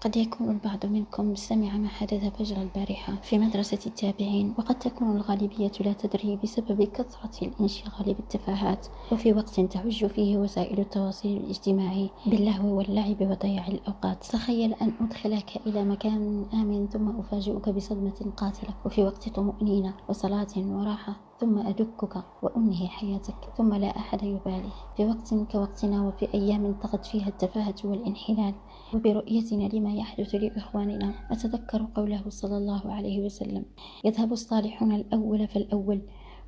قد يكون البعض منكم سمع ما حدث فجر البارحة في مدرسة التابعين، وقد تكون الغالبية لا تدري بسبب كثرة الانشغال بالتفاهات، وفي وقت تهج فيه وسائل التواصل الاجتماعي باللهو واللعب وضياع الأوقات. تخيل أن أدخلك إلى مكان آمن ثم أفاجئك بصدمة قاتلة، وفي وقت طمأنينة وصلاة وراحة ثم أدكك وأنهي حياتك ثم لا أحد يبالي. في وقت كوقتنا وفي أيام طغت فيها التفاهة والانحلال، وبرؤيتنا لما يحدث لإخواننا أتذكر قوله صلى الله عليه وسلم: يذهب الصالحون الأول فالأول،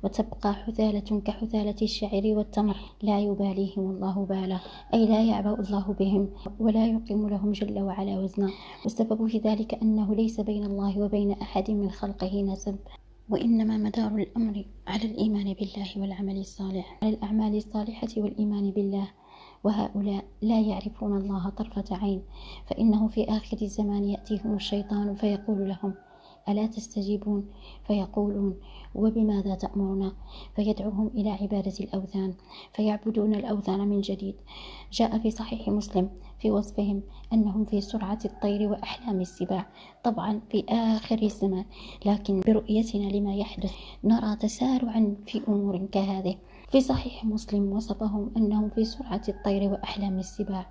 وتبقى حثالة كحثالة الشعر والتمر، لا يباليهم الله بالا، أي لا يعبأ الله بهم ولا يقيم لهم جل وعلا وزنا. والسبب في ذلك أنه ليس بين الله وبين أحد من خلقه نسب، وإنما مدار الأمر على الإيمان بالله والعمل الصالح، على الأعمال الصالحة والإيمان بالله. وهؤلاء لا يعرفون الله طرفة عين، فإنه في آخر الزمان يأتيهم الشيطان فيقول لهم: ألا تستجيبون؟ فيقولون: وبماذا تأمرنا؟ فيدعوهم إلى عبادة الأوثان، فيعبدون الأوثان من جديد. جاء في صحيح مسلم في وصفهم أنهم في سرعة الطير وأحلام السباع، طبعا في آخر الزمان، لكن برؤيتنا لما يحدث نرى تسارعا في أمور كهذه. في صحيح مسلم وصفهم أنهم في سرعة الطير وأحلام السباع،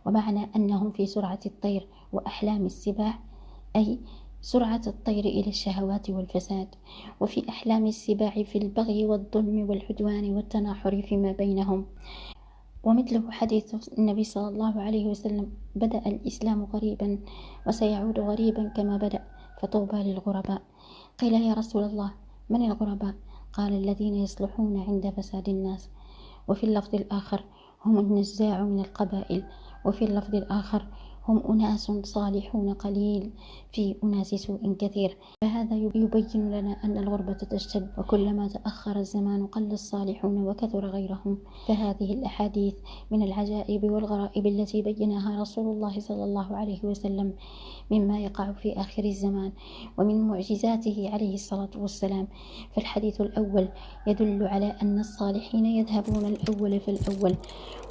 ومعنى أنهم في سرعة الطير وأحلام السباع أي سرعة الطير إلى الشهوات والفساد، وفي أحلام السباع في البغي والظلم والعدوان والتناحر فيما بينهم. ومثله حديث النبي صلى الله عليه وسلم: بدأ الإسلام غريبا وسيعود غريبا كما بدأ، فطوبى للغرباء. قيل: يا رسول الله، من الغرباء؟ قال: الذين يصلحون عند فساد الناس. وفي اللفظ الآخر: هم النزاع من القبائل. وفي اللفظ الآخر: هم أناس صالحون قليل في أناس سوء كثير. فهذا يبين لنا أن الغربة تشتد، وكلما تأخر الزمان قل الصالحون وكثر غيرهم. فهذه الأحاديث من العجائب والغرائب التي بينها رسول الله صلى الله عليه وسلم مما يقع في آخر الزمان ومن معجزاته عليه الصلاة والسلام. فالحديث الأول يدل على أن الصالحين يذهبون الأول فالأول،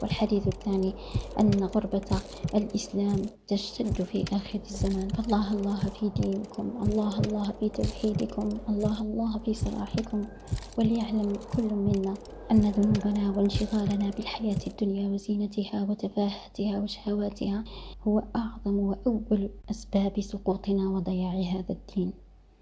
والحديث الثاني أن غربة الإسلام تشتد في آخر الزمان. الله الله في دينكم، الله الله في توحيدكم، الله الله في صلاحكم. وليعلم كل منا أن ذنوبنا وانشغالنا بالحياة الدنيا وزينتها وتفاهاتها وشهواتها هو أعظم وأول أسباب سقوطنا وضياع هذا الدين.